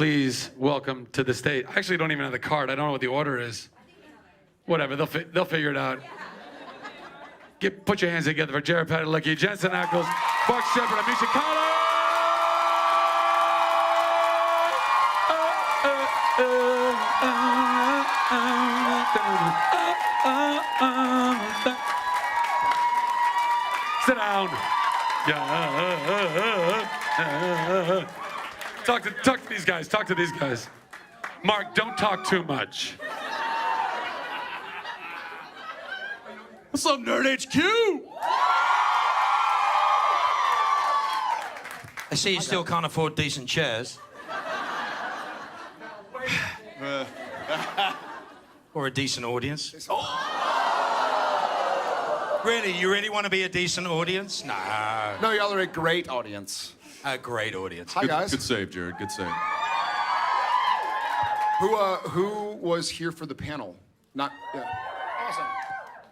please welcome to the stage. I actually don't even have the card. I don't know what the order is. Whatever, they'll figure it out. Put your hands together for Jared Padalecki, Jensen Ackles, Mark Shepard, and Misha Carter. Sit down. Talk to these guys. Talk to these guys. Mark, don't talk too much. What's up, Nerd HQ? I see you still can't afford decent chairs. Or a decent audience. Really? You really want to be a decent audience? Nah. No, y'all are a great audience. A great audience. Hi, guys. Good save, Jared. Good save. Who was here for the panel? Not. Yeah. Awesome.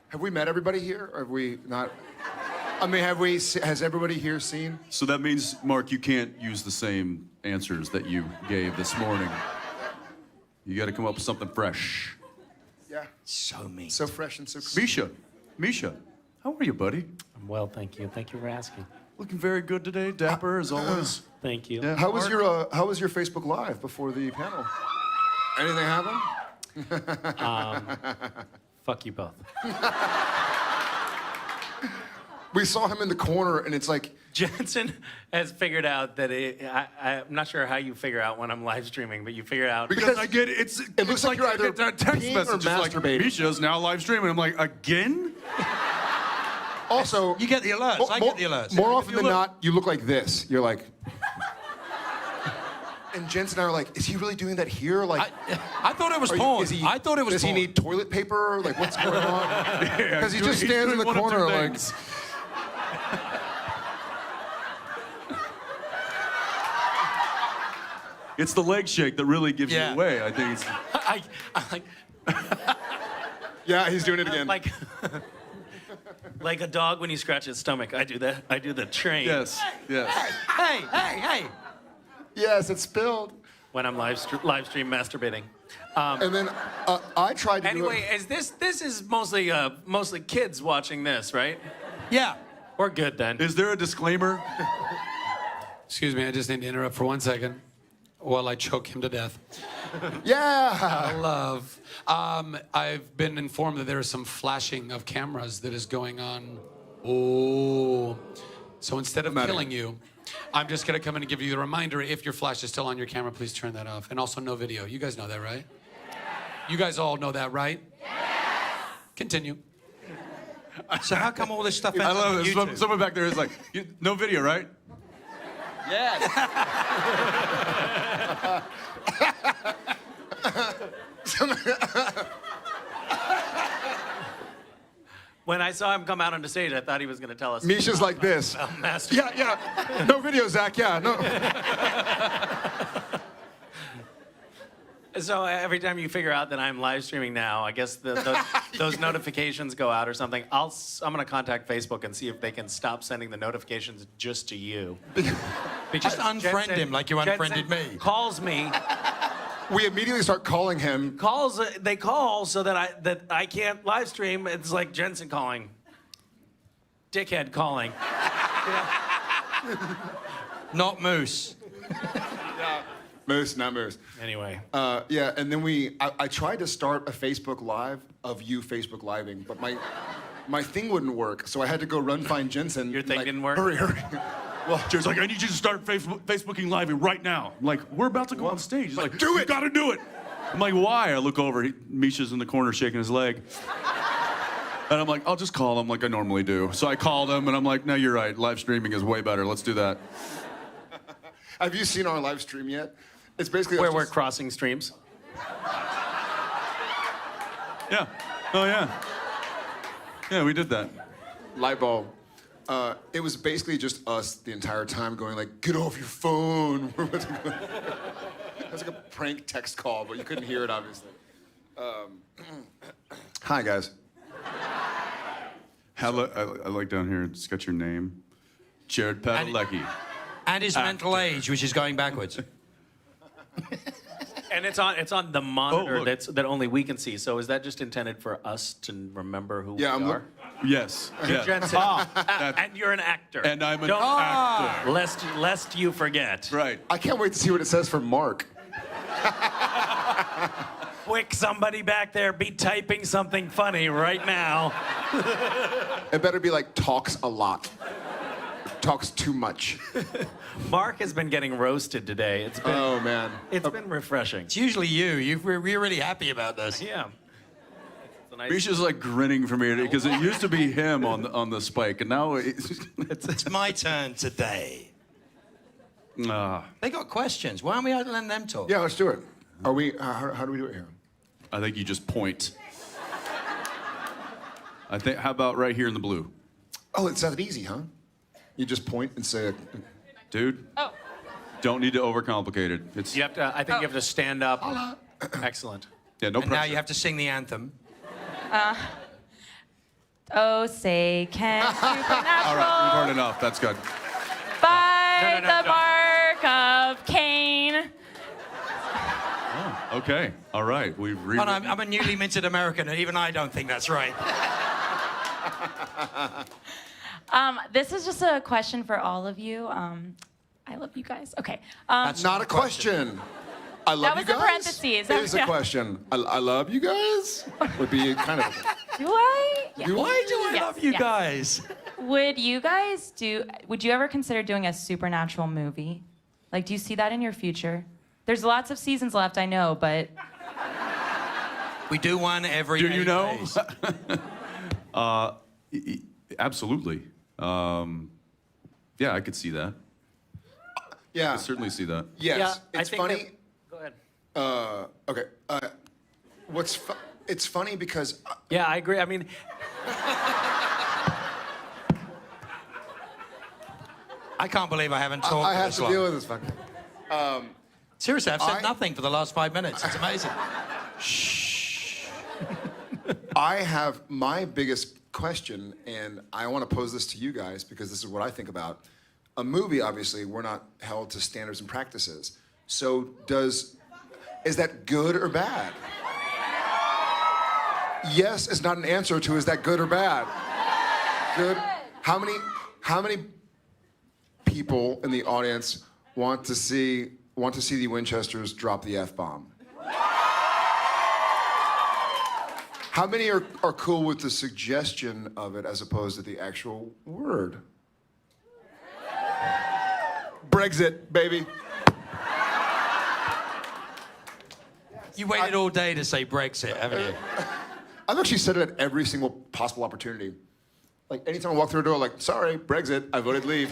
Have we met everybody here, or have we not? I mean, has everybody here seen? So that means, Mark, you can't use the same answers that you gave this morning. You got to come up with something fresh. Yeah. So mean. So fresh and so cool. Misha, how are you, buddy? I'm well, thank you. Thank you for asking. Looking very good today, dapper as always. Thank you. Yeah. How was your Facebook Live before the panel? Anything happen? Fuck you both. We saw him in the corner, and it's like Jensen has figured out that I'm not sure how you figure out when I'm live streaming, but you figure out. Because I get it. It looks like you're I either get that text peeing or message like masturbating. Misha's now live streaming. I'm like, again? also You get the alerts. I get the alerts. More often than not, you look like this. You're like. And Jensen and I are like, is he really doing that here? Like, I thought it was porn. I thought it was Does porn. he need toilet paper? Like, what's going on? Because he just stands in the corner like. It's the leg shake that really gives you away. I think it's. I like. Yeah, he's doing it again. Like, like a dog when you scratch its stomach. I do that. I do the train. Yes. Yes. Hey. Yes, it's spilled. When I'm live stream masturbating. And then I tried to Anyway, do it. this is mostly kids watching this, right? Yeah. We're good then. Is there a disclaimer? Excuse me, I just need to interrupt for 1 second while I choke him to death. Yeah. Love. I've been informed that there is some flashing of cameras that is going on. Oh. So instead of killing you, I'm just going to come in and give you a reminder. If your flash is still on your camera, please turn that off. And also no video. You guys know that, right? You guys all know that, right? Yes. Continue. So how come all this stuff ends I up love on it. YouTube? Someone back there is like, no video, right? Yes. When I saw him come out on the stage, I thought he was going to tell us. Misha's like this. Master. Yeah. No video, Zach. Yeah, no. So every time you figure out that I'm live streaming now, I guess those notifications go out or something. I'm going to contact Facebook and see if they can stop sending the notifications just to you. Just unfriend him like you unfriended me. Calls me. We immediately start calling him. They call so that I can't live stream. It's like Jensen calling. Dickhead calling. Not Moose. Moose, not Moose. Anyway. Yeah, and then I tried to start a Facebook Live of you Facebook Living, but my thing wouldn't work, so I had to go run find Jensen. Your thing didn't work? Hurry. Well, Jared's like, I need you to start Facebooking Live right now. I'm like, we're about to go on stage. He's like, do it. You gotta do it. I'm like, why? I look over, Misha's in the corner shaking his leg. And I'm like, I'll just call him like I normally do. So I called him and I'm like, no, you're right. Live streaming is way better. Let's do that. Have you seen our live stream yet? It's basically Where we're crossing streams. Yeah. Oh, yeah. Yeah, we did that. light bulb. It was basically just us the entire time going like, get off your phone. It was like a prank text call, but you couldn't hear it, obviously. Hi, guys. I like down here, it's got your name. Jared Padalecki. And his mental age, which is going backwards. And it's on the monitor look. that only we can see. So is that just intended for us to remember who Yeah, we I'm are? Yes. Yeah. Jensen, and you're an actor. And I'm an Don't- actor. Lest you forget. Right. I can't wait to see what it says for Mark. Quick, somebody back there be typing something funny right now. It better be like talks a lot. Talks too much. Mark has been getting roasted today. It's been been refreshing. It's usually you. We're really happy about this. Yeah. It's a nice- Misha's like grinning from ear because it used to be him on the spike, and now it's. It's my turn today. They got questions. Why aren't we letting them talk? Yeah, let's do it. Are we? How do we do it here? I think you just point. I think. How about right here in the blue, Oh, it's that easy, huh? You just point and say, dude? Oh. Don't need to overcomplicate it. It's You have to. I think you have to stand up. Excellent. yeah, no And now pressure. you have to sing the anthem. Oh, say can supernatural All right, we've heard enough. That's good. by No, the no. mark of Cain. Okay. All right. We've Oh, no, I'm a newly minted American, and even I don't think that's right. This is just a question for all of you. I love you guys. Okay. That's not a question. I love was you the guys. parentheses. It is a Yeah. question. I love you guys. Would be kind of. Do I? Yeah. Why do I Yes, love you yes. guys? Would you ever consider doing a supernatural movie? Like, do you see that in your future? There's lots of seasons left, I know, but We do one every. Do 8 you know? days. Absolutely. Yeah, I could see that. Yeah. I certainly see that. Yes. Yeah, It's I think funny. Go ahead. Okay. It's funny because Yeah, I agree. I mean, I can't believe I haven't talked. I have this to long. deal with this fucking. Seriously, I've said I- nothing for the last 5 minutes. It's amazing. I have my biggest question, and I want to pose this to you guys because this is what I think about. A movie, obviously, we're not held to standards and practices. So is that good or bad? Yes is not an answer to is that good or bad. Good. How many people in the audience want to see the Winchesters drop the F-bomb? How many are cool with the suggestion of it as opposed to the actual word? Brexit, baby. You waited all day to say Brexit, haven't you? I've actually said it at every single possible opportunity. Like anytime I walk through a door, like, sorry, Brexit, I voted leave.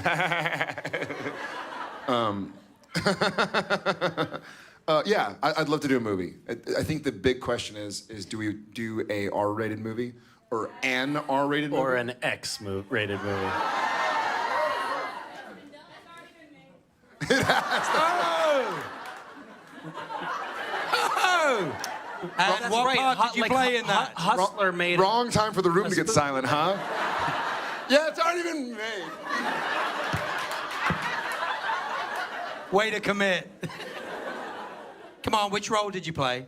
Yeah, I'd love to do a movie. I think the big question is do we do a R-rated movie or an R-rated movie? or an X-rated movie. And what part did you play in that? Hustler made Wrong time for the room to get silent, huh? Yeah, it's already been made. Way to commit. Come on, which role did you play?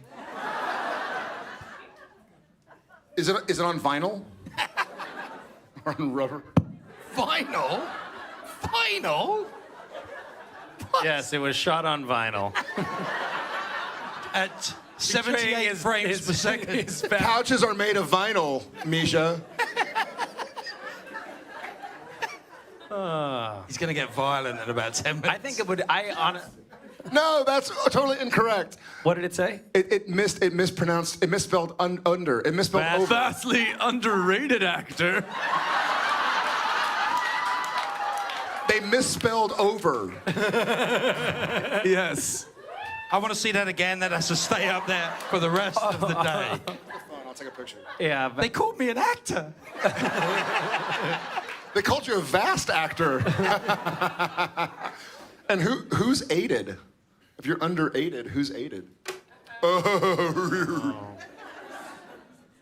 Is it on vinyl? Or on rubber? Vinyl? Vinyl? Yes, it was shot on vinyl. At 78 frames per second. His back- Couches are made of vinyl, Misha. He's going to get violent in about 10 minutes. I think it would. No, that's totally incorrect. What did it say? It mispronounced, it misspelled under. It misspelled over. Vastly underrated actor. They misspelled over. Yes. I want to see that again. That has to stay up there for the rest of the day. I'll take a picture. Yeah, but They called me an actor. They called you a vast actor. And who's aided? If you're under aided, who's aided? Oh.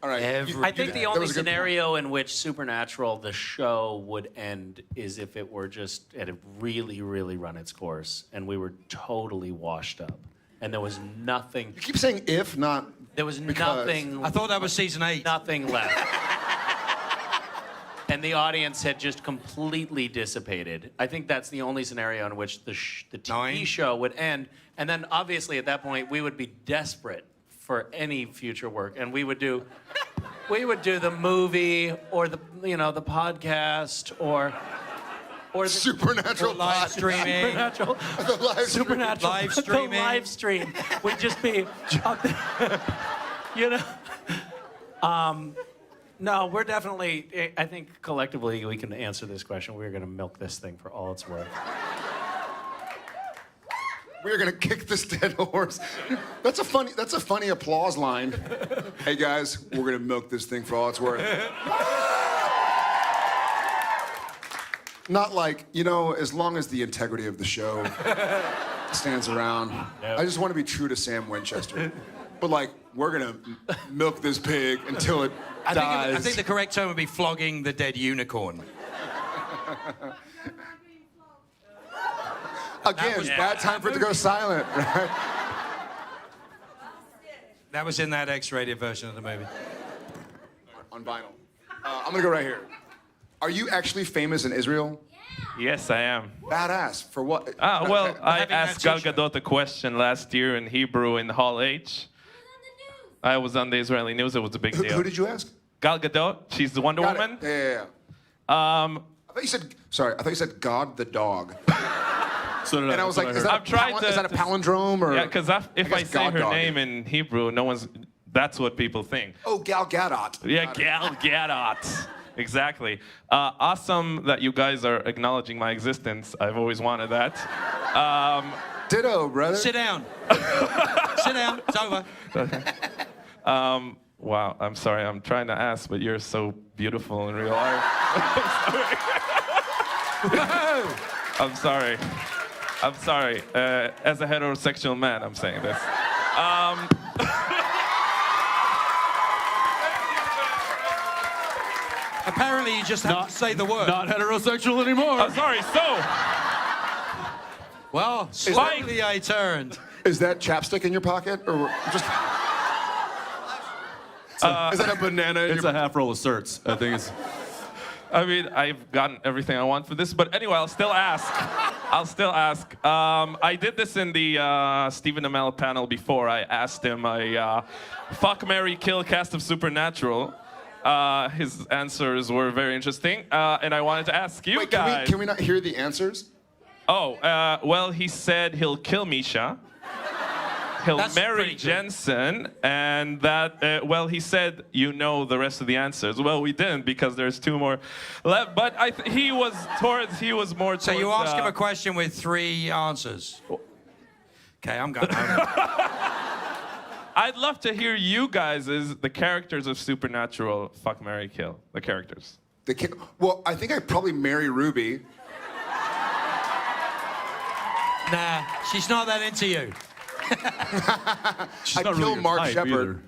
All right. I think the that only was a good scenario in which Supernatural, the show, would end is if it were just, it had really, really run its course and we were totally washed up. and there was nothing. You keep saying if, not There was because. nothing. I thought that was season 8. Nothing left. And the audience had just completely dissipated. I think that's the only scenario in which the TV 9. show would end. And then obviously at that point we would be desperate for any future work, and we would do the movie or the the podcast or the Supernatural live podcast. streaming. supernatural The live supernatural Live the streaming. live stream would just be up there, No, we're definitely. I think collectively we can answer this question. We're going to milk this thing for all it's worth. We're gonna kick this dead horse. That's a funny applause line. Hey guys, we're gonna milk this thing for all it's worth. Not like, as long as the integrity of the show stands around. Yep. I just want to be true to Sam Winchester. But like, we're gonna milk this pig until it dies. I think the correct term would be flogging the dead unicorn. Again, bad time for it to go silent, right? That was in that X-rated version of the movie. On vinyl. I'm gonna go right here. Are you actually famous in Israel? Yes, I am. Badass. For what? Well, I having that asked Gal t-shirt. Gadot a question last year in Hebrew in Hall H. I was on the Israeli news. It was a big Who deal. did you ask? Gal Gadot, she's the Wonder Got Woman. it. Yeah. I thought you said God the dog. So did And I was like, That's is what I that, I've tried is that a palindrome or? Yeah, because if I guess say God her dog. name in Hebrew, that's what people think. Oh, Gal Gadot. Yeah, Gal Gadot. Exactly. Awesome that you guys are acknowledging my existence. I've always wanted that. Ditto, brother. Sit down. Sit down. It's over. Wow, I'm sorry. I'm trying to ask, but you're so beautiful in real life. I'm sorry. I'm sorry. As a heterosexual man, I'm saying this. Apparently, you just have to say the word. Not heterosexual anymore. I'm sorry. So, Well, slowly I turned. Is that chapstick in your pocket or just? Is that a banana? In It's your... a half roll of certs. I think it's. I mean, I've gotten everything I want for this, but anyway, I'll still ask. I did this in the Stephen Amell panel before. I asked him a fuck, marry, kill cast of Supernatural. His answers were very interesting, and I wanted to ask you Wait, guys. can we not hear the answers? Oh, well, he said he'll kill Misha. He'll That's marry pretty good. Jensen, and that, well, he said the rest of the answers. Well, we didn't because there's 2 more left, but he was more towards... So you ask him a question with 3 answers. Okay, I'm going home. I'd love to hear you guys as the characters of Supernatural fuck, marry, kill. The characters. Well, I think I'd probably marry Ruby. Nah, she's not that into you. She's I'd not really kill your Mark type Shepard.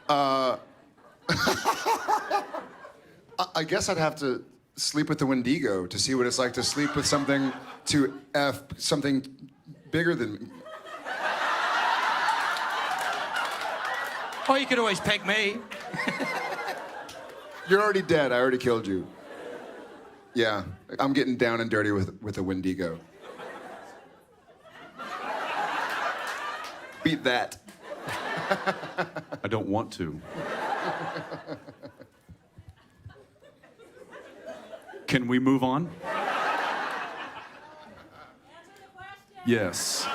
either. I guess I'd have to sleep with the Wendigo to see what it's like to sleep with something something bigger than me. Or you could always peg me. You're already dead. I already killed you. Yeah, I'm getting down and dirty with a Wendigo. Beat that. I don't want to. Can we move on? Yes.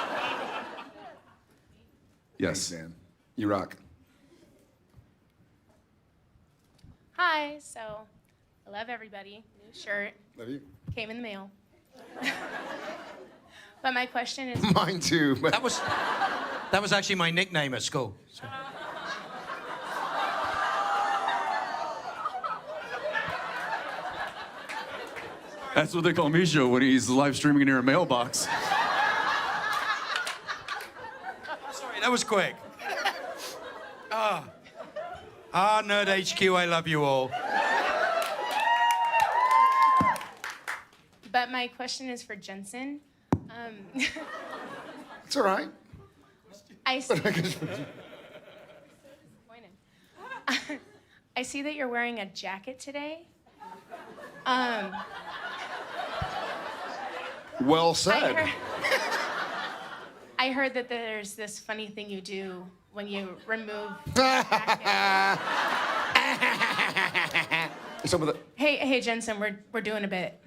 Yes. Thanks, man. You rock. Hi, so I love everybody. New shirt Love you. came in the mail. But my question is, Mine too. But That was actually my nickname at school. So. That's what they call Misha when he's live streaming near a mailbox. Sorry, that was quick. Nerd HQ, I love you all. but my question is for Jensen. It's all right. I see. I see that you're wearing a jacket today. Well said. I heard that there's this funny thing you do when you remove the jacket. Some of the, Hey, Jensen, we're doing a bit.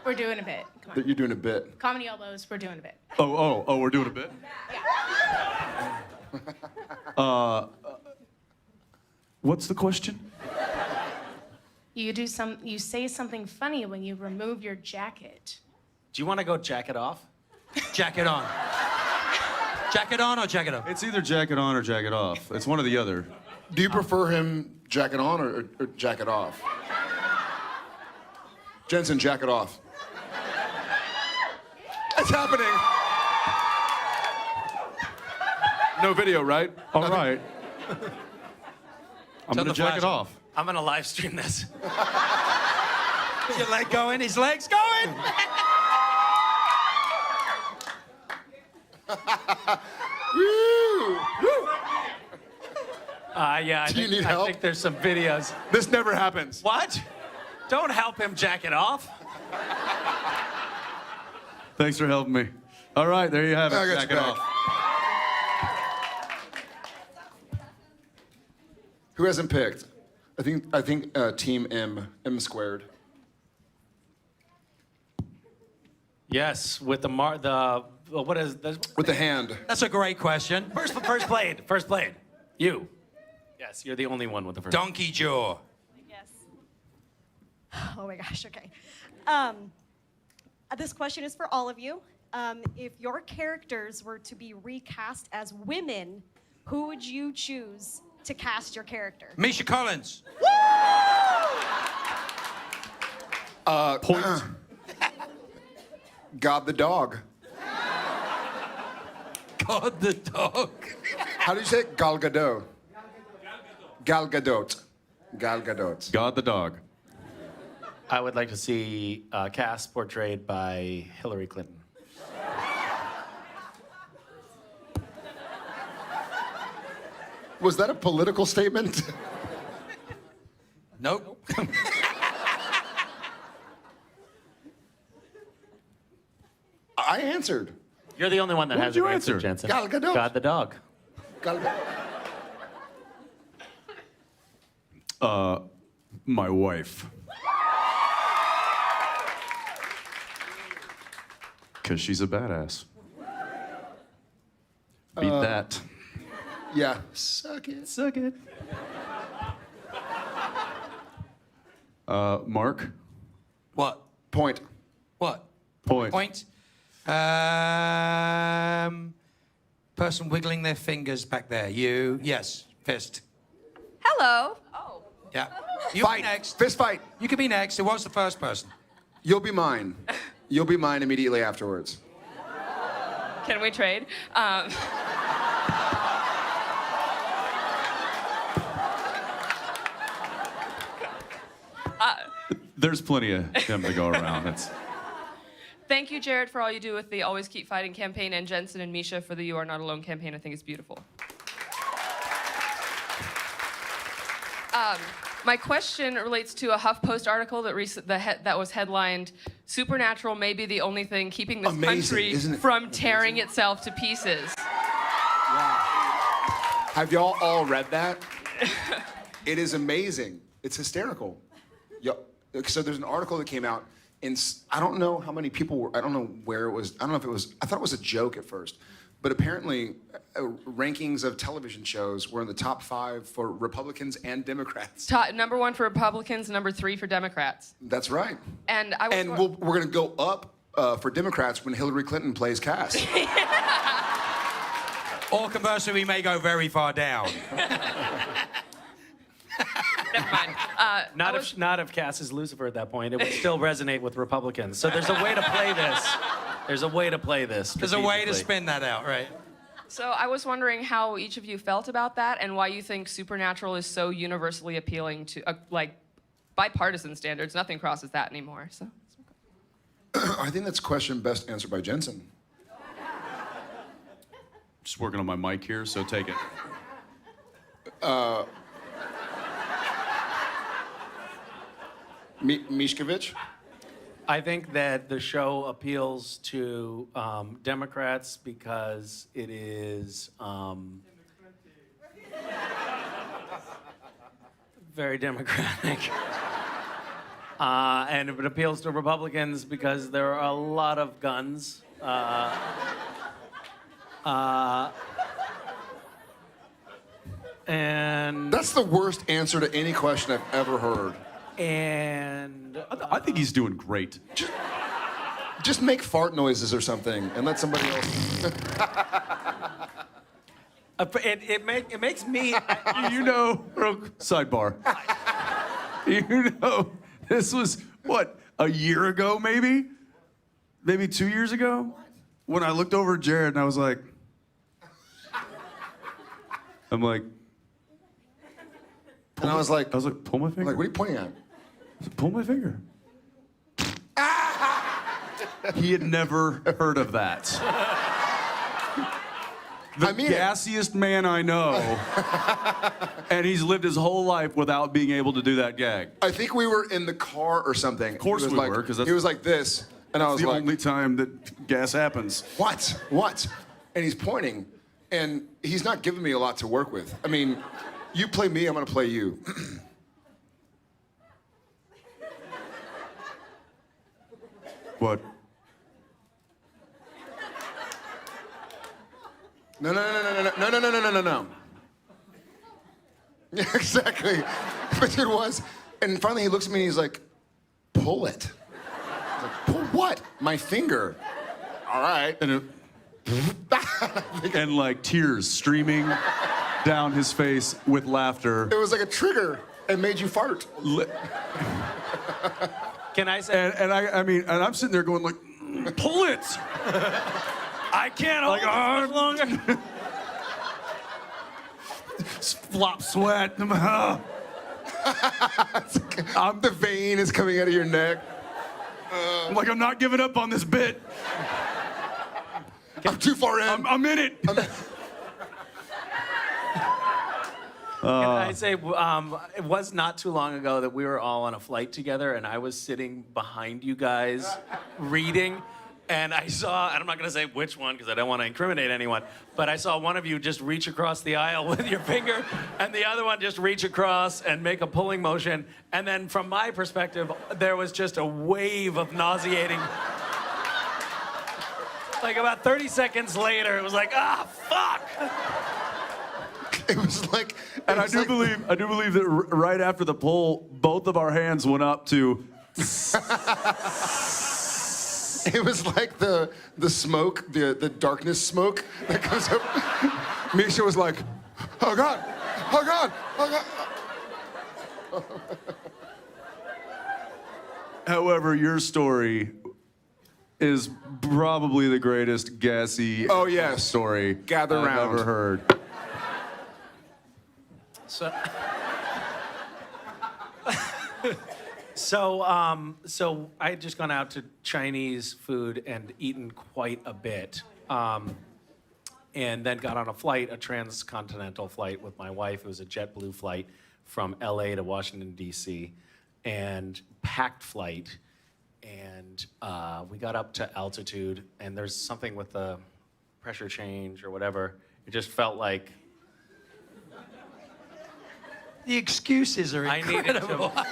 We're doing a bit. Come on. you're doing a bit. Comedy elbows, we're doing a bit. Oh, we're doing a bit? What's the question? You say something funny when you remove your jacket. Do you want to go jacket off? Jacket on. Jacket on or jacket off? It's either jacket on or jacket off. It's one or the other. Do you prefer him jacket on or jacket off? Jensen, jacket off. It's happening. No video, right? All right. I'm gonna jack it off. I'm gonna live stream this. Is your leg going? His leg's going! Woo! Woo! Yeah, Do you need help? I think there's some videos. This never happens. What? Don't help him jack it off. Thanks for helping me. All right, there you have it. I got Jack you it back. off. Who hasn't picked? I think Team M squared. Yes, with what is this? With the hand. That's a great question. First played. You. Yes, you're the only one with the first. Donkey jaw. Yes. Oh my gosh, okay. This question is for all of you. If your characters were to be recast as women, who would you choose to cast your character? Misha Collins. Point. God the dog. God the dog. How do you say it? Gal Gadot. Gal Gadot. Gal Gadot. God the dog. I would like to see Cass portrayed by Hillary Clinton. Was that a political statement? Nope. I answered. You're the only one that What has did you an answer, answer? Jensen. Gal Gadot. God the dog. Gal My wife. Because she's a badass. Beat that. Yeah. Suck it. Suck it. Mark. What? Point. What? Point. Point. Person wiggling their fingers back there. You. Yes. Fist. Hello. Oh. Yeah. You'll be Fight. next. Fist fight. You can be next. Who was the first person? You'll be mine. You'll be mine immediately afterwards. Can we trade? There's plenty of him to go around. Thank you, Jared, for all you do with the Always Keep Fighting campaign, and Jensen and Misha for the You Are Not Alone campaign. I think it's beautiful. My question relates to a HuffPost article that was headlined, "Supernatural may be the only thing keeping this Amazing, country isn't it? from tearing itself to pieces." Have y'all all read that? It is amazing. It's hysterical. So there's an article that came out, and I don't know how many people were, I don't know where it was, I don't know if it was, I thought it was a joke at first, but apparently rankings of television shows were in the top 5 for Republicans and Democrats. Number 1 for Republicans, number 3 for Democrats. That's right. And we're going to go up for Democrats when Hillary Clinton plays Cass. Or conversely, we may go very far down. Never mind. Not if Cass is Lucifer at that point. It would still resonate with Republicans. So there's a way to play this. There's a way to play this. There's a way to strategically. spin that out, right? So I was wondering how each of you felt about that, and why you think Supernatural is so universally appealing to, bipartisan standards. Nothing crosses that anymore. So. I think that's a question best answered by Jensen. just working on my mic here, so take it. Mishkovich? I think that the show appeals to Democrats because it is very democratic. And it appeals to Republicans because there are a lot of guns. And That's the worst answer to any question I've ever heard. I think he's doing great. Just make fart noises or something and let somebody else. it makes me. You know, sidebar. You know, this was, what, a year ago maybe? Maybe 2 years ago? When I looked over at Jared and I was like, And I was like, pull my finger. like, what are you pointing at? Pull my finger. He had never heard of that. The gassiest man I know, and he's lived his whole life without being able to do that gag. I think we were in the car or something. Of course we were, 'cause that's- he was like this, and I was It's the like, only time that gas happens. What? And he's pointing, and he's not giving me a lot to work with. I mean, you play me, I'm gonna play you. What? No. Yeah, exactly. But it was. And finally he looks at me and he's like, pull it. I was like, pull what? My finger. All right. And like tears streaming down his face with laughter. It was like a trigger and made you fart. Can I say? And I'm sitting there going like, pull it. I can't hold it much longer. Flop sweat. The vein is coming out of your neck. I'm like, I'm not giving up on this bit. I'm too far in. I'm in it. Can I say, it was not too long ago that we were all on a flight together, and I was sitting behind you guys reading, and I saw, and I'm not going to say which one because I don't want to incriminate anyone, but I saw one of you just reach across the aisle with your finger, and the other one just reach across and make a pulling motion, and then from my perspective, there was just a wave of nauseating. Like about 30 seconds later, it was like, fuck! It was like, And I do believe that right after the pull, both of our hands went up to. it was like the smoke, the darkness smoke that comes up. Misha was like, oh God, oh God, oh God. However, your story is probably the greatest gassy story Gather I've round. ever heard. So I had just gone out to Chinese food and eaten quite a bit, and then got on a flight, a transcontinental flight with my wife. It was a JetBlue flight from LA to Washington, D.C., and packed flight. And we got up to altitude, and there's something with the pressure change or whatever. It just felt like The excuses are I needed incredible. to.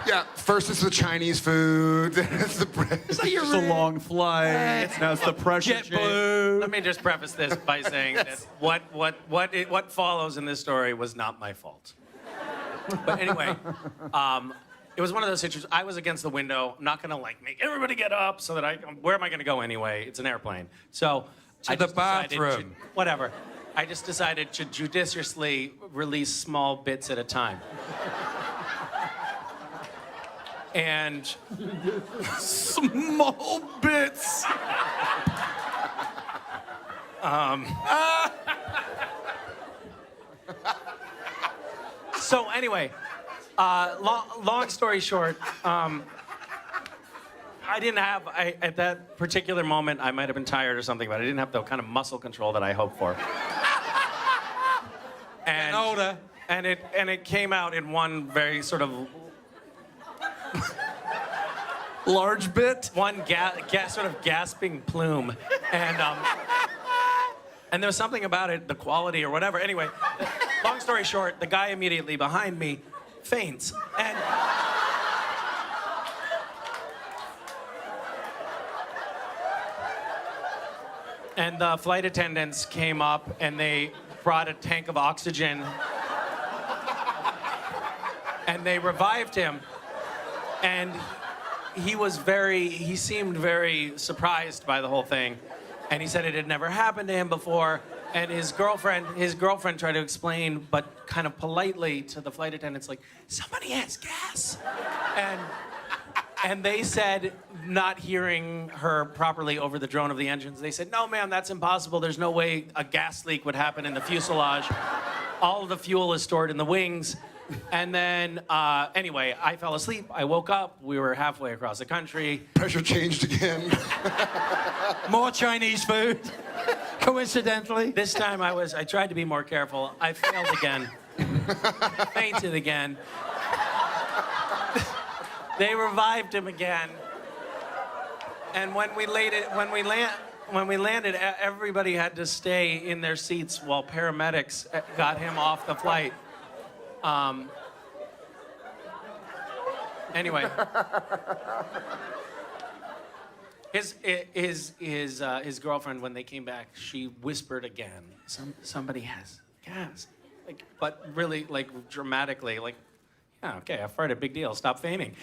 Yeah, first it's the Chinese food, then it's the bread. It's a long flight. Now it's the pressure change. Let me just preface this by saying that what follows in this story was not my fault. But anyway, it was one of those situations. I was against the window. I'm not gonna like make everybody get up so that where am I gonna go anyway? It's an airplane. So To I the just decided bathroom. whatever. I just decided to judiciously release small bits at a time. And Small bits. So anyway, long story short, I didn't have, at that particular moment, I might have been tired or something, but I didn't have the kind of muscle control that I hoped for. And older. And it came out in one very sort of Large bit. one sort of gasping plume, and there was something about it, the quality or whatever. Anyway, long story short, the guy immediately behind me faints, and the flight attendants came up and they brought a tank of oxygen and they revived him, and he seemed very surprised by the whole thing, and he said it had never happened to him before, and his girlfriend tried to explain, but kind of politely to the flight attendants, like, somebody has gas, and they said, not hearing her properly over the drone of the engines, they said, no, ma'am, that's impossible. There's no way a gas leak would happen in the fuselage. All of the fuel is stored in the wings. And then, anyway, I fell asleep. I woke up. We were halfway across the country. Pressure changed again. More Chinese food, coincidentally. This time I tried to be more careful. I failed again. Fainted again. They revived him again. And when we landed, everybody had to stay in their seats while paramedics got him off the flight. Anyway, his girlfriend, when they came back, she whispered again, somebody has gas, like, but really, like, dramatically, like, yeah, okay, I farted, big deal, stop fainting.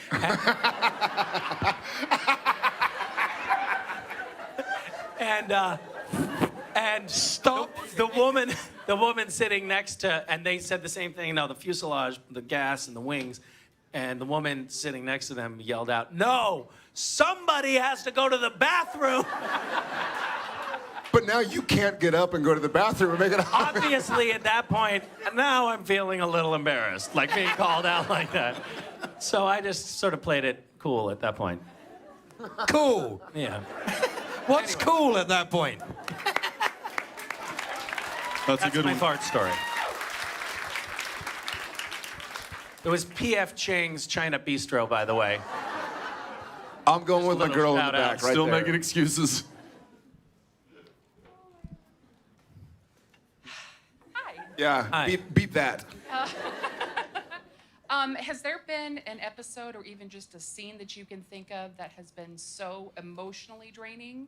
And stop. The woman sitting next to, and they said the same thing. No, the fuselage, the gas, and the wings, and the woman sitting next to them yelled out, "No, somebody has to go to the bathroom." But now you can't get up and go to the bathroom and make it obvious. Obviously, at that point, now I'm feeling a little embarrassed, like being called out like that. So I just sort of played it cool at that point. Cool. Yeah. What's cool at that point? That's a good my one. fart story. It was P.F. Chang's China Bistro, by the way. I'm going with my little girl in the shout out. back right Still there. making excuses. Hi. Yeah, Hi. beat that. Has there been an episode or even just a scene that you can think of that has been so emotionally draining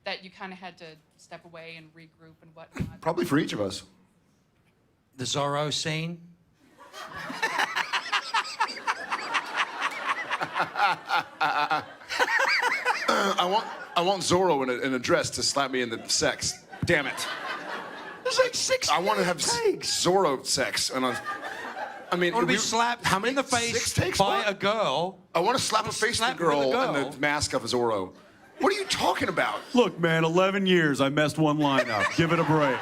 that you kind of had to step away and regroup and whatnot? Probably for each of us. The Zorro Scene. I want Zorro in a dress to slap me in the sex. Damn it. There's like 6 I want to have takes. Zorro sex. And I mean, I want to be slapped how many in the face 6 takes? by What? a girl. I want to slap a face slap to with the a girl girl. and the mask of Zorro. What are you talking about? Look, man, 11 years, I messed one line up. Give it a break.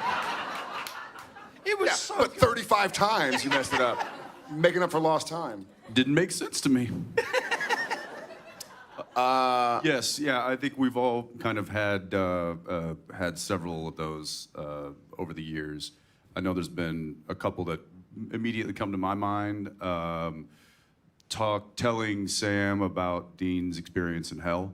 It was Yeah, so but 35 times you messed it up. Making up for lost time. Didn't make sense to me. Yes, yeah, I think we've all kind of had several of those over the years. I know there's been a couple that immediately come to my mind. Telling Sam about Dean's experience in hell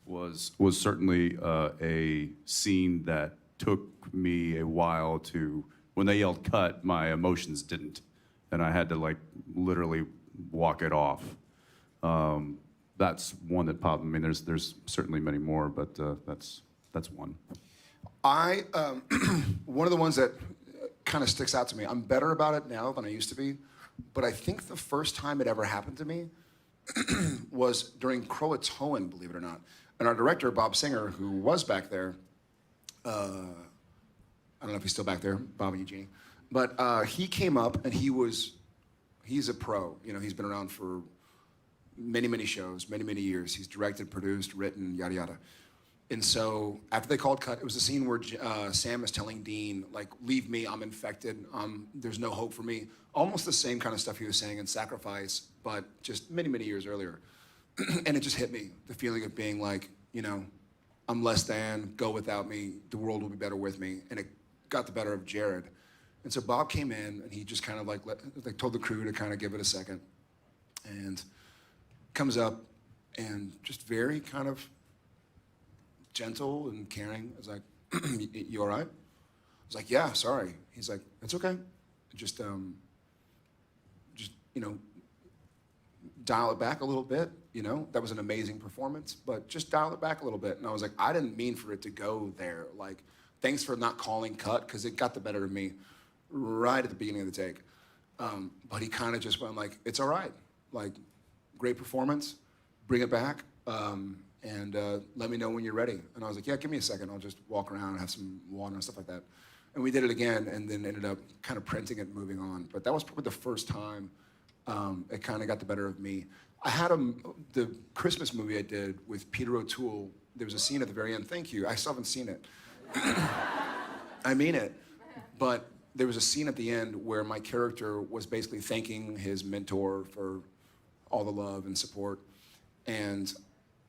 was certainly a scene that took me a while to. When they yelled cut, my emotions didn't, and I had to like literally walk it off. That's one that popped. I mean, there's certainly many more, but that's one. One of the ones that kind of sticks out to me. I'm better about it now than I used to be, but I think the first time it ever happened to me was during Croatoan, believe it or not. And our director, Bob Singer, who was back there, I don't know if he's still back there, Bob and Eugene, but he came up and he's a pro. You know, he's been around for many, many shows, many, many years. He's directed, produced, written, yada, yada. And so after they called cut, it was a scene where Sam is telling Dean, like, leave me, I'm infected, there's no hope for me. Almost the same kind of stuff he was saying in Sacrifice, but just many, many years earlier. and it just hit me, the feeling of being like, you know, I'm less than, go without me, the world will be better with me. And it got the better of Jared. And so Bob came in and he just kind of like told the crew to kind of give it a second. And comes up and just very kind of gentle and caring. I was like, you all right? I was like, yeah, sorry. He's like, it's okay. Just you know, dial it back a little bit. You know, that was an amazing performance, but just dial it back a little bit. And I was like, I didn't mean for it to go there. Like, thanks for not calling cut, because it got the better of me right at the beginning of the take. But he kind of just went like, it's all right. Like, great performance, bring it back, and let me know when you're ready. And I was like, yeah, give me a second. I'll just walk around and have some water and stuff like that. And we did it again, and then ended up kind of printing it and moving on. But that was probably the first time it kind of got the better of me. I had the Christmas movie I did with Peter O'Toole. There was a scene at the very end. Thank you. I still haven't seen it. I mean it. But there was a scene at the end where my character was basically thanking his mentor for all the love and support. And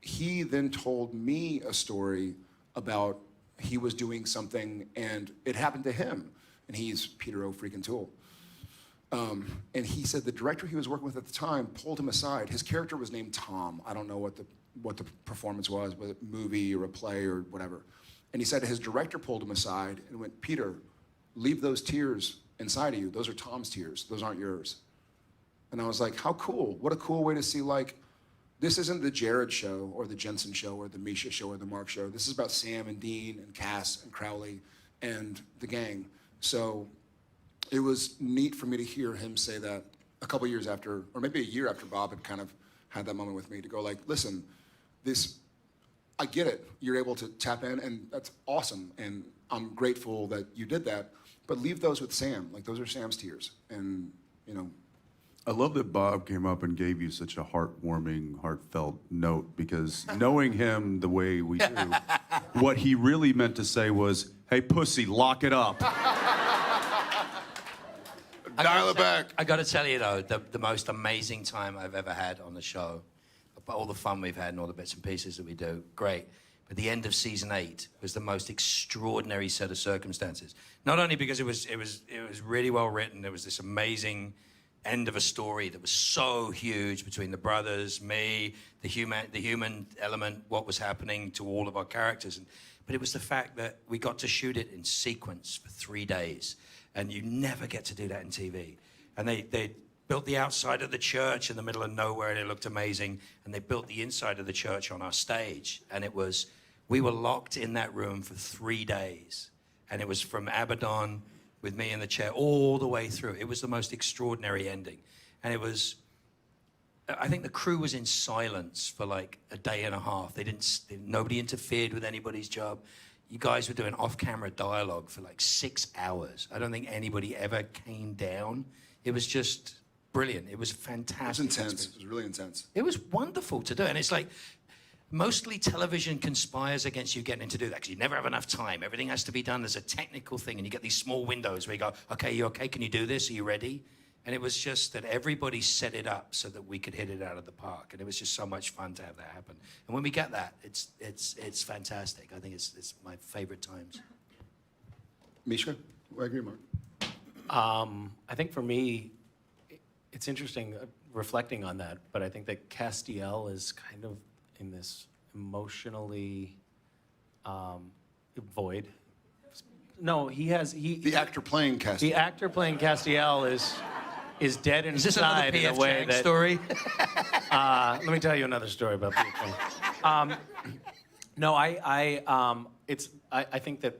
he then told me a story about he was doing something and it happened to him. And he's Peter O'Toole. And he said the director he was working with at the time pulled him aside. His character was named Tom. I don't know what the performance was, whether a movie or a play or whatever. And he said his director pulled him aside and went, Peter, leave those tears inside of you. Those are Tom's tears. Those aren't yours. And I was like, how cool. What a cool way to see, like, this isn't the Jared show or the Jensen show or the Misha show or the Mark show. This is about Sam and Dean and Cass and Crowley and the gang. So it was neat for me to hear him say that a couple years after, or maybe a year after Bob had kind of had that moment with me, to go like, listen, this, I get it. You're able to tap in, and that's awesome. And I'm grateful that you did that. But leave those with Sam. Like, those are Sam's tears. And, you know. I love that Bob came up and gave you such a heartwarming, heartfelt note, because knowing him the way we do, what he really meant to say was, hey, pussy, lock it up. Dial it back. I got to tell you, though, the most amazing time I've ever had on the show, all the fun we've had and all the bits and pieces that we do, great. But the end of season 8 was the most extraordinary set of circumstances. Not only because it was really well written, there was this amazing end of a story that was so huge between the brothers, me, the human element, what was happening to all of our characters. But it was the fact that we got to shoot it in sequence for 3 days. And you never get to do that in TV. And they built the outside of the church in the middle of nowhere, and it looked amazing. And they built the inside of the church on our stage. And we were locked in that room for 3 days. And it was from Abaddon with me in the chair all the way through. It was the most extraordinary ending. And I think the crew was in silence for like a day and a half. Nobody interfered with anybody's job. You guys were doing off-camera dialogue for like 6 hours. I don't think anybody ever came down. It was just brilliant. It was fantastic. It was intense. It was really intense. It was wonderful to do. And it's like, mostly television conspires against you getting to do that because you never have enough time. Everything has to be done. There's a technical thing, and you get these small windows where you go, okay, you okay? Can you do this? Are you ready? And it was just that everybody set it up so that we could hit it out of the park. And it was just so much fun to have that happen. And when we get that, it's fantastic. I think it's my favorite times. Misha, I agree, Mark. I think for me, it's interesting reflecting on that, but I think that Castiel is kind of in this emotionally void. No, The actor playing Castiel. The actor playing Castiel is dead inside. Is this another in P.F. a way Chang that, story? let me tell you another story about P.F. Chang. No, I think that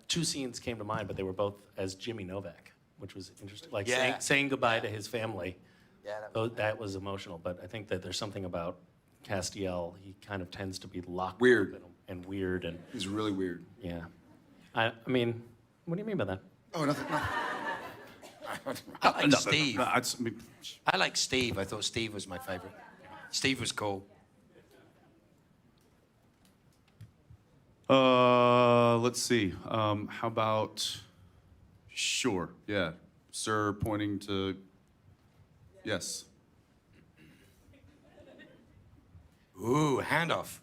2 scenes came to mind, but they were both as Jimmy Novak, which was interesting. Like saying goodbye to his family. Yeah, that was emotional. But I think that there's something about Castiel. He kind of tends to be locked weird up and weird, and he's really weird. Yeah, I mean, what do you mean by that? Oh, nothing. No. I like Steve. I like Steve. I thought Steve was my favorite. Steve was cool. Let's see. How about, sure, yeah. Sir pointing to, yes. Ooh, handoff.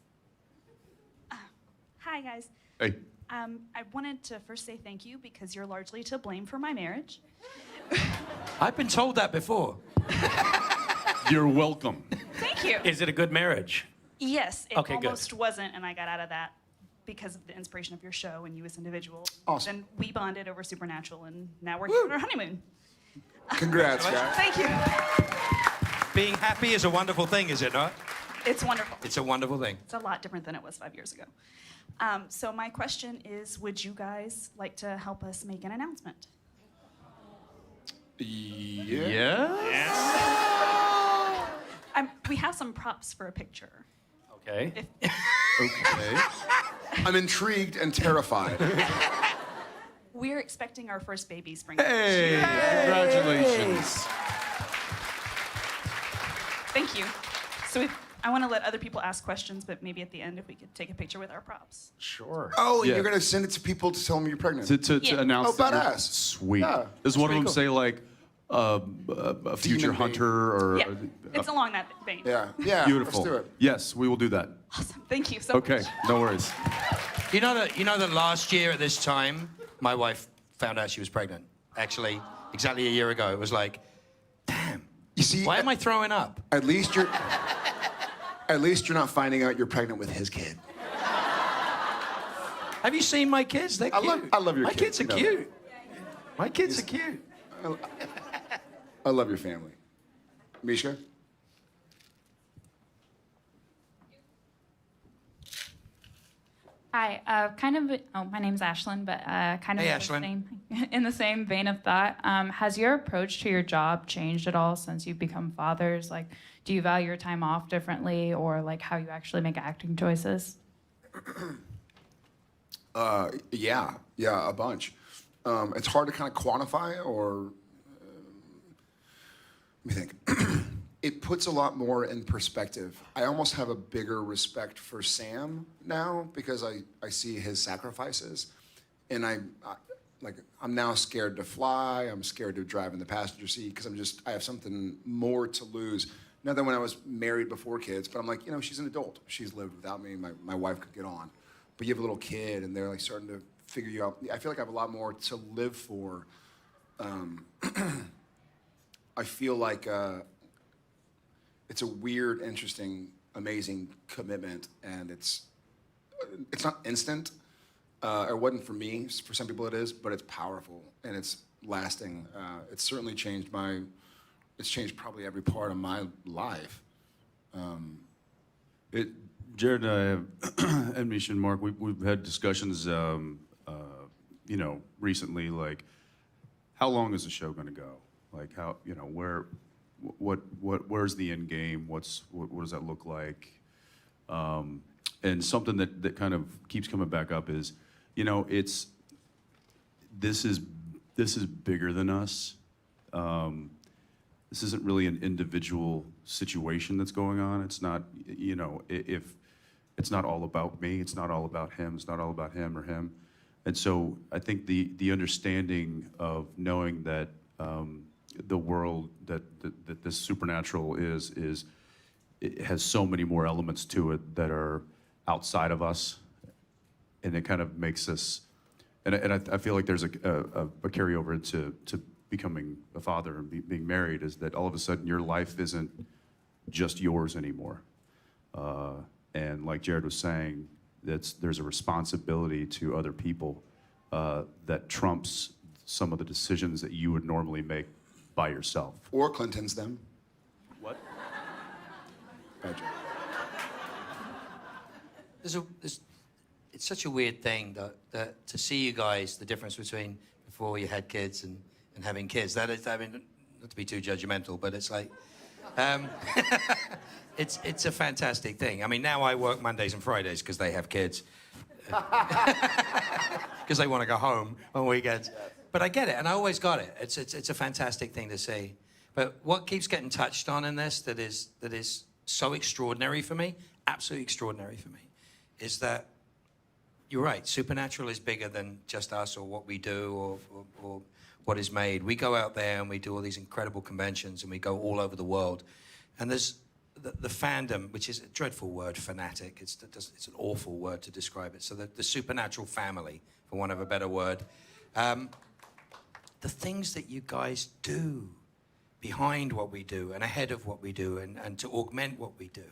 Hi, guys. Hey. I wanted to first say thank you because you're largely to blame for my marriage. I've been told that before. You're welcome. Thank you. Is it a good marriage? Yes, it Okay, good. almost wasn't, and I got out of that because of the inspiration of your show and you as individuals. Awesome. Then we bonded over Supernatural, and now we're here on our honeymoon. Congrats, guys. Thank you. Being happy is a wonderful thing, is it not? It's wonderful. It's a wonderful thing. It's a lot different than it was 5 years ago. So my question is, would you guys like to help us make an announcement? Yeah? We have some props for a picture. Okay. Okay. I'm intrigued and terrified. We're expecting our first baby spring. Hey, congratulations. Thank you. So I want to let other people ask questions, but maybe at the end if we could take a picture with our props. Sure. Oh, and Yeah. you're gonna send it to people to tell them you're pregnant. To Yeah. announce Oh, that you're- badass. Sweet. Yeah, Does one of them pretty say like a future Demon hunter or? Yeah, it's along that vein. Yeah, yeah. Beautiful. Let's do it. Yes, we will do that. Awesome. Thank you so Okay, much. no worries. You know that last year at this time, my wife found out she was pregnant. Actually, exactly a year ago. It was like, damn. You see, Why am I throwing up? At least you're not finding out you're pregnant with his kid. Have you seen my kids? They're cute. I love your My kids, kids are you know. cute. My kids are cute. I love your family. Mishka? Hi, my name's Ashlyn, but kind of Hey, in the Ashlyn. in the same vein of thought. Has your approach to your job changed at all since you've become fathers? Like, do you value your time off differently, or like how you actually make acting choices? Yeah, a bunch. It's hard to kind of quantify or let me think. It puts a lot more in perspective. I almost have a bigger respect for Sam now because I see his sacrifices, and I'm now scared to fly. I'm scared to drive in the passenger seat because I have something more to lose. Not than when I was married before kids, but I'm like, she's an adult. She's lived without me. My wife could get on, but you have a little kid, and they're like starting to figure you out. I feel like I have a lot more to live for. I feel like it's a weird, interesting, amazing commitment, and it's not instant. It wasn't for me. For some people it is, but it's powerful and it's lasting. It's certainly changed it's changed probably every part of my life. Jared and I have, and Misha and Mark, we've had discussions, recently, like, how long is the show going to go? Like, how, where's the end game? What does that look like? And something that kind of keeps coming back up is, this is bigger than us. This isn't really an individual situation that's going on. It's not, if it's not all about me, it's not all about him, it's not all about him or him. And so I think the understanding of knowing that the world that this supernatural is it has so many more elements to it that are outside of us, and it kind of makes us, and I feel like there's a carryover to becoming a father and being married, is that all of a sudden your life isn't just yours anymore. And like Jared was saying, there's a responsibility to other people that trumps some of the decisions that you would normally make by yourself. Or Clinton's them. What? Bad joke. It's such a weird thing that to see you guys, the difference between before you had kids and having kids. That is, I mean, not to be too judgmental, but it's like, it's a fantastic thing. I mean, now I work Mondays and Fridays because they have kids. Because they want to go home on weekends. But I get it, and I always got it. It's a fantastic thing to see. But what keeps getting touched on in this that is so extraordinary for me, absolutely extraordinary for me, is that you're right. Supernatural is bigger than just us or what we do or what is made. We go out there and we do all these incredible conventions and we go all over the world. And there's the fandom, which is a dreadful word, fanatic. It's an awful word to describe it. So the supernatural family, for want of a better word. The things that you guys do behind what we do and ahead of what we do and to augment what we do.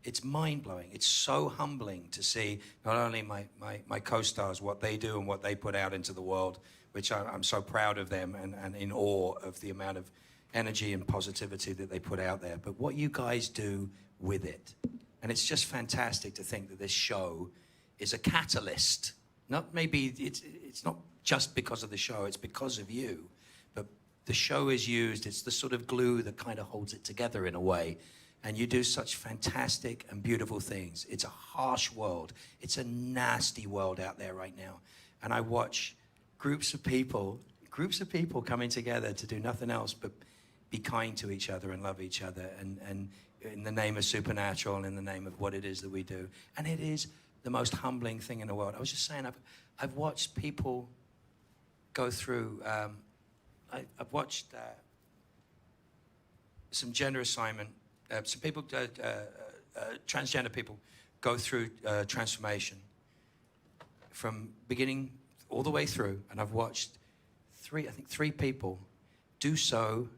It's mind-blowing. It's so humbling to see not only my co-stars, what they do and what they put out into the world, which I'm so proud of them and in awe of the amount of energy and positivity that they put out there, but what you guys do with it. And it's just fantastic to think that this show is a catalyst. Not maybe, it's not just because of the show, it's because of you. But the show is used, it's the sort of glue that kind of holds it together in a way. And you do such fantastic and beautiful things. It's a harsh world. It's a nasty world out there right now. And I watch groups of people coming together to do nothing else but be kind to each other and love each other and in the name of supernatural and in the name of what it is that we do. And it is the most humbling thing in the world. I was just saying, I've watched people go through, I've watched some gender assignment, some people, transgender people go through transformation from beginning all the way through. And I've watched three people do so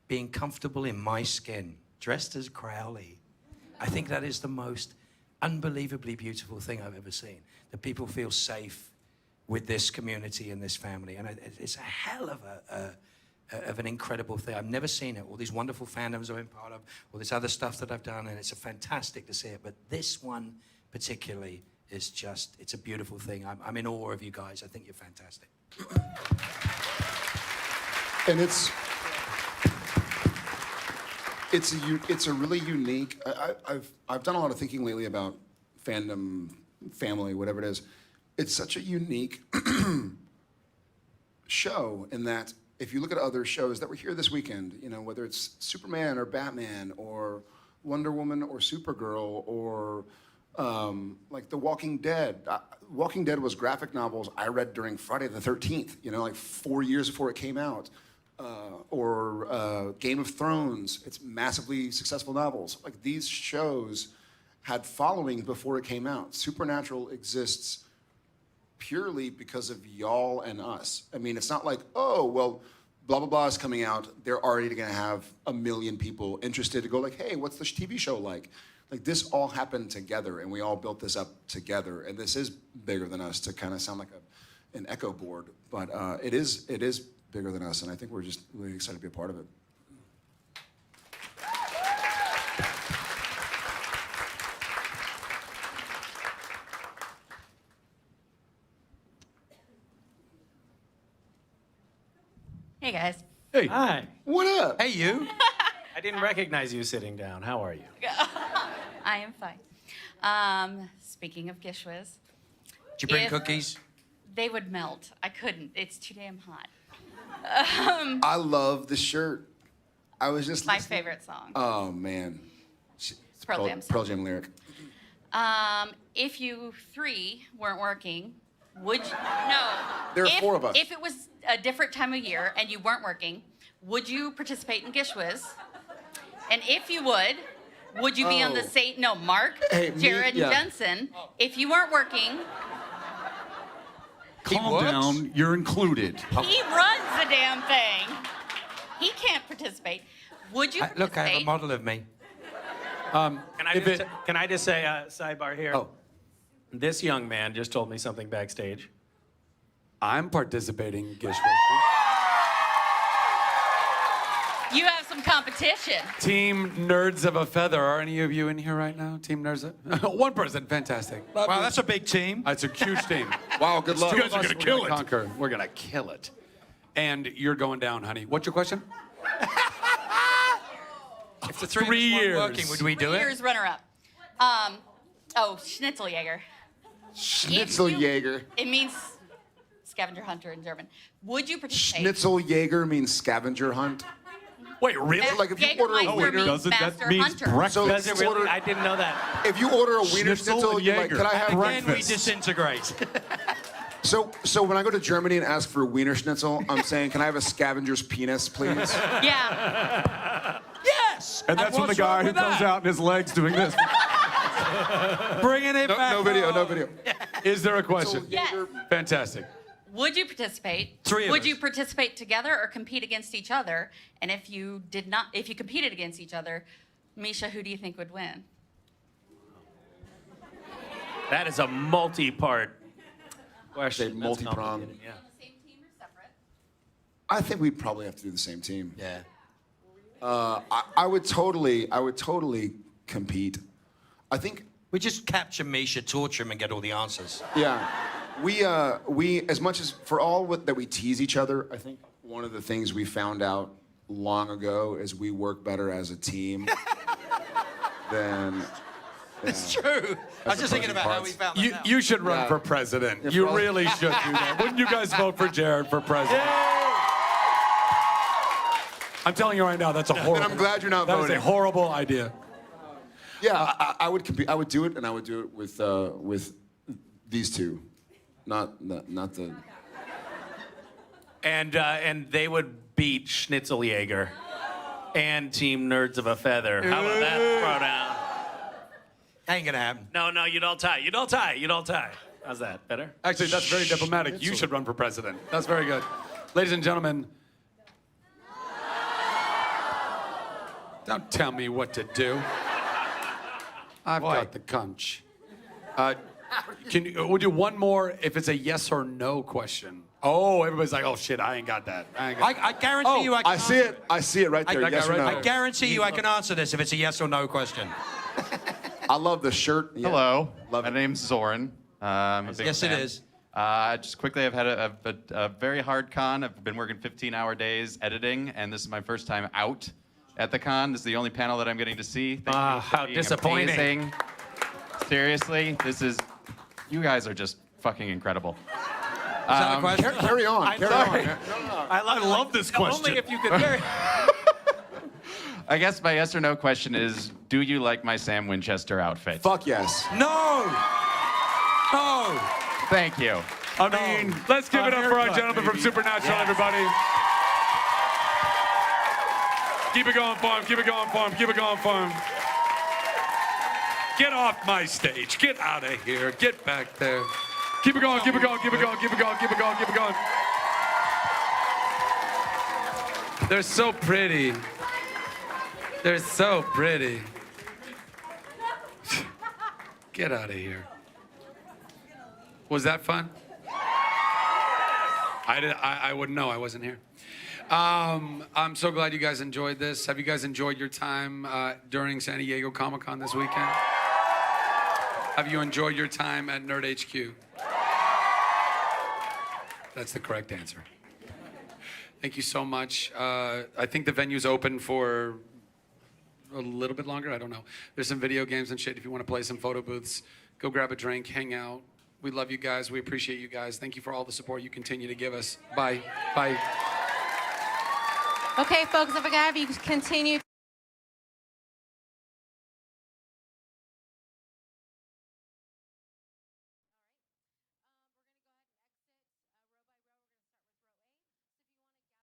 being comfortable in my skin, dressed as Crowley. I think that is the most unbelievably beautiful thing I've ever seen, that people feel safe with this community and this family. And it's a hell of an incredible thing. I've never seen it. All these wonderful fandoms I've been part of, all this other stuff that I've done, and it's fantastic to see it. But this one particularly is just, it's a beautiful thing. I'm in awe of you guys. I think you're fantastic. And it's a really unique. I've done a lot of thinking lately about fandom, family, whatever it is. It's such a unique show in that if you look at other shows that were here this weekend, you know, whether it's Superman or Batman or Wonder Woman or Supergirl or like The Walking Dead. Walking Dead was graphic novels I read during Friday the 13th, you know, like 4 years before it came out. Or Game of Thrones, it's massively successful novels. Like these shows had followings before it came out. Supernatural exists purely because of y'all and us. I mean, it's not like, oh, well, blah, blah, blah is coming out. They're already gonna have 1 million people interested to go like, hey, what's the TV show like? Like this all happened together and we all built this up together. And this is bigger than us to kind of sound like an echo board, but it is bigger than us, and I think we're just really excited to be a part of it. Hey guys. Hey. Hi. What up? Hey, you. I didn't recognize you sitting down. How are you? I am fine. Speaking of gishwas. Did you bring cookies? They would melt. I couldn't. It's too damn hot. I love the shirt. I was just my listening. favorite song. Oh man, It's Pearl Jam song. Pearl Jam lyric. If you three weren't working, would you? No. There are four of us. If it was a different time of year and you weren't working, would you participate in Gishwas? And if you would you be on the same? No, Mark, Hey, me- Jared, yeah. and Jensen. If you weren't working, Calm down, you're included. he runs the damn thing. He can't participate. Would you participate? Look, I have a model of me. Can I just say a sidebar here? Oh. This young man just told me something backstage. I'm participating in Gish. You have some competition. Team Nerds of a Feather. Are any of you in here right now? Team Nerds of... One person, fantastic. Wow, that's a big team. It's a huge team. Wow, good luck. You guys are gonna kill it. Conquer. We're gonna kill it. And you're going down, honey. What's your question? If the three 3 of us years. weren't working, would we do it? Here's runner-up. Schnitzeljäger. Schnitzeljäger. It means scavenger hunter in German. Would you participate? Schnitzeljäger means scavenger hunt. Wait, really? Like if you order a Jägermeister wiener, means doesn't that master means hunter. breakfast? so Does it if you really? order, I didn't know that. if you order a wiener Schnitzel schnitzel, and you're like, Jaeger. can I have Again, we breakfast? disintegrate. So when I go to Germany and ask for a wiener schnitzel, I'm saying, can I have a scavenger's penis, please? Yeah. Yes! Yes. And that's when the guy who comes out and his legs doing this. Bringing it back. No video, no video. Is there a question? Yes. Fantastic. Would you participate? Three of Would us. you participate together or compete against each other? And if you did not, if you competed against each other, Misha, who do you think would win? That is a multi-part question. Say multi-pronged. That's complicated, yeah. Same team or separate? I think we'd probably have to do the same team. Yeah. I would totally compete. I think. We just capture Misha, torture him, and get all the answers. Yeah. We as much as for all that we tease each other, I think one of the things we found out long ago is we work better as a team than. It's true. I was just thinking about how we found that out. You should run for president. You really should do that. Wouldn't you guys vote for Jared for president? I'm telling you right now, that's a horrible. And I'm glad you're not That voting. is a horrible idea. Yeah, I would compete. I would do it, and I would do it with these two, not the. And they would beat Schnitzeljäger and Team Nerds of a Feather. How about that throwdown? Ain't gonna happen. No, you'd all tie. You'd all tie. How's that? Better? Actually, that's very diplomatic. You should run for president. That's very good. Ladies and gentlemen, don't tell me what to do. I've got the conch. We'll do one more if it's a yes or no question. Oh, everybody's like, oh shit, I ain't got that. I guarantee you I can see it. I see it right there. Yes or no? I guarantee you I can answer this if it's a yes or no question. I love the shirt. Yeah. Hello. Love My it. name's Zoran. I'm a big Yes, it fan. is. Just quickly, I've had a very hard con. I've been working 15-hour days editing, and this is my first time out at the con. This is the only panel that I'm getting to see. Thank you for how being disappointing. amazing. Seriously, you guys are just fucking incredible. Is that a question? Carry on. Carry on. I love this question. Only if you could carry. I guess my yes or no question is, do you like my Sam Winchester outfit? Fuck yes. No. No. Thank you. I mean, let's give it up for our gentleman from Supernatural, everybody. Keep it going for him, keep it going for him, keep it going for him. Get off my stage. Get out of here. Get back there. Keep it going, keep it going, keep it going, keep it going, keep it going, keep it going. They're so pretty. They're so pretty. Get out of here. Was that fun? I wouldn't know. I wasn't here. I'm so glad you guys enjoyed this. Have you guys enjoyed your time during San Diego Comic-Con this weekend? Have you enjoyed your time at Nerd HQ? That's the correct answer. Thank you so much. I think the venue's open for a little bit longer. I don't know. There's some video games and shit if you want to play some photo booths. Go grab a drink, hang out. We love you guys. We appreciate you guys. Thank you for all the support you continue to give us. Bye. Bye. Okay, folks, if I could have you continue